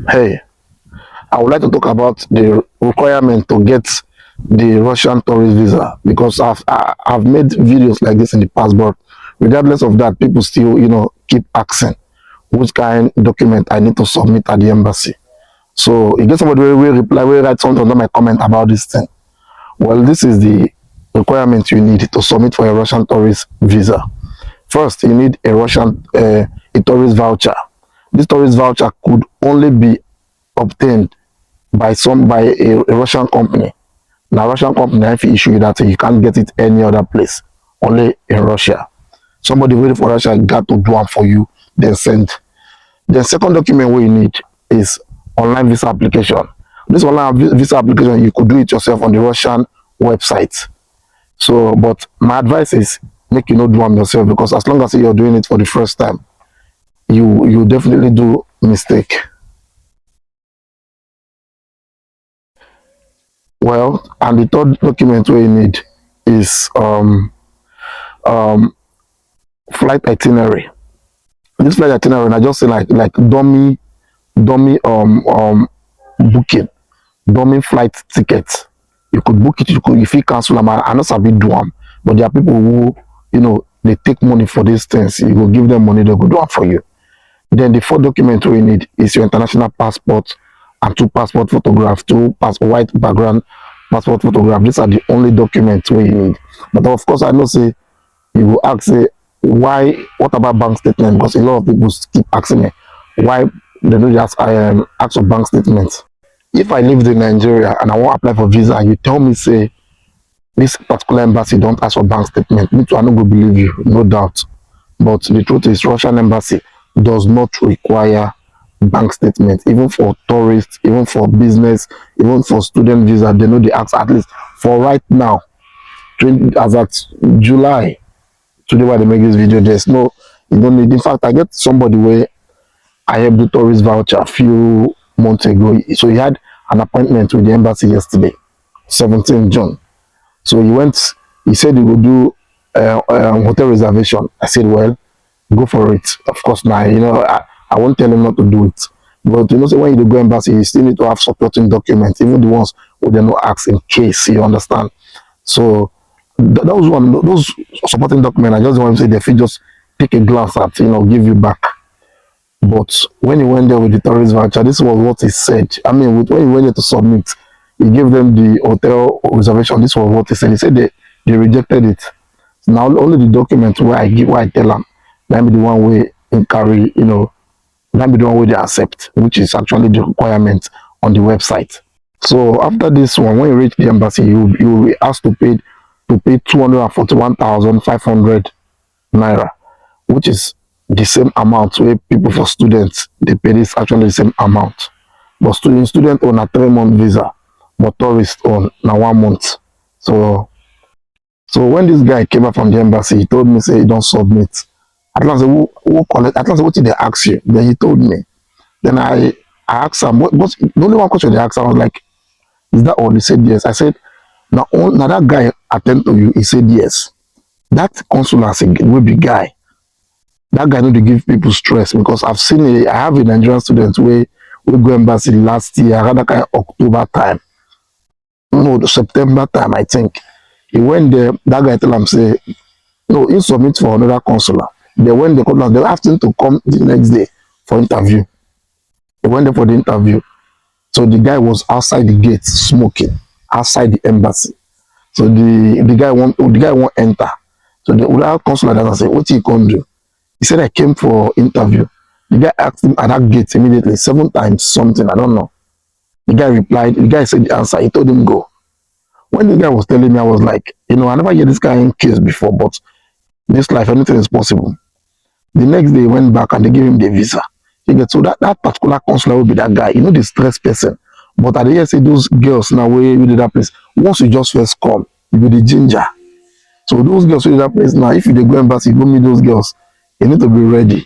Hey, I would like to talk about the requirement to get the Russian tourist visa because I've made videos like this in the past, but regardless of that, people still keep asking which kind document I need to submit at the embassy. So you get somebody will reply, will write something under my comment about this thing. Well, this is the requirement you need to submit for a Russian tourist visa. First, you need a tourist voucher. This tourist voucher could only be obtained by a Russian company. Now Russian company if you issue you that you can't get it any other place, only in Russia. Somebody waiting for Russia got to do one for you, then send. The second document we need is online visa application. This online visa application you could do it yourself on the Russian website. So, but my advice is make you not do one yourself because as long as you're doing it for the first time, you definitely do mistake. Well, and the third document we need is um flight itinerary. This flight itinerary, I just say like dummy booking, dummy flight tickets. You could book it, if you cancel them, I know sabi do them, but there are people who they take money for these things. You go give them money, they go do them for you. Then the fourth document we need is your international passport and two passport photographs, white background passport photograph. These are the only documents we need. But of course, I know say you will ask say why, what about bank statement? Because a lot of people keep asking me why they don't just ask for bank statements. If I lived in Nigeria and I want to apply for visa, you tell me say this particular embassy don't ask for bank statement. Me too, I not go believe you, no doubt. But the truth is, Russian embassy does not require bank statement, even for tourists, even for business, even for student visa. They know the ask at least for right now, 20, as at July, today why they make this video. There's no, you don't need. In fact, I get somebody where I have the tourist voucher a few months ago. So he had an appointment with the embassy yesterday, 17th June. So he went. He said he would do hotel reservation. I said, well, go for it. Of course, now I won't tell him not to do it. But so when you go embassy, you still need to have supporting documents, even the ones who they no ask in case you understand. So those supporting documents, I just want to say they just take a glance at, give you back. But when he went there with the tourist voucher, this was what he said. I mean, when he went there to submit, he gave them the hotel reservation. This was what he said. He said they rejected it. Now only the document where I tell them, that be the one way in carry, that be the one way they accept, which is actually the requirement on the website. So after this one, when you reach the embassy, you will be asked to pay 241,500 naira, which is the same amount where people for students they pay this actually the same amount. But student on a 3 month visa, but tourist on a 1 month. So when this guy came back from the embassy, he told me say he don't submit. At last, who collect? At last, what did they ask you? Then he told me. Then I asked him, what's the only one question they asked him? I was like, is that all? He said yes. I said, now that guy attend to you. He said yes. That consulate will be guy. That guy need to give people stress because I've seen it. I have a Nigerian student where we go embassy last year, around that kind of October time. No, the September time, I think. He went there, that guy tell him say, no, he submit for another consular. They went the consular, they asked him to come the next day for interview. He went there for the interview. So the guy was outside the gate smoking, outside the embassy. So the guy won't enter. So the other consular doesn't say, what he can do? He said I came for interview. The guy asked him at that gate immediately, 7 times something, I don't know. The guy replied, the guy said the answer, he told him go. When the guy was telling me, I was like, I never heard this guy in case before, but this life, anything is possible. The next day, he went back and they gave him the visa. So that particular consular will be that guy, the stressed person. But at the end, say those girls now, where we did that place, once you just first come, you be the ginger. So those girls who did that place now, if you go embassy, you go meet those girls, you need to be ready.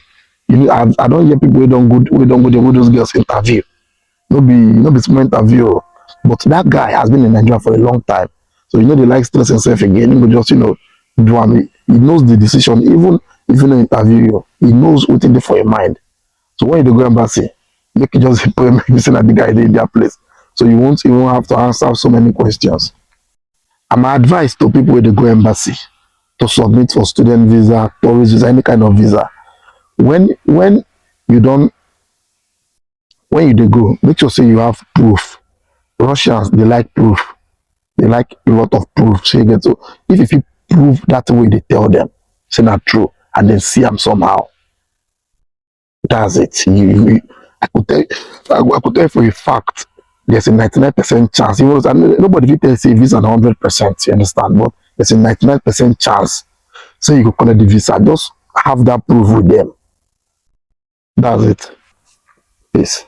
I don't hear people who don't go there with those girls interview. No be small interview. But that guy has been in Nigeria for a long time. So they like stress himself again. He just, do one. He knows the decision. Even if you don't interview you, he knows what to do for your mind. So when you go embassy, Make you just put make you say that the guy dey in their place. So you won't even have to answer so many questions. And my advice to people wey dey go embassy to submit for student visa, tourist visa, any kind of visa, when you don when you dey go, make sure say you have proof. Russians they like proof. They like a lot of proof. So you get to if you fit prove that way they tell them, say not true, and then see them somehow. That's it. I could tell I could tell you for a fact there's a 99% chance. Even though nobody will tell you say visa 100%, you understand, but there's a 99% chance. So you could collect the visa. Just have that proof with them. That's it. Peace.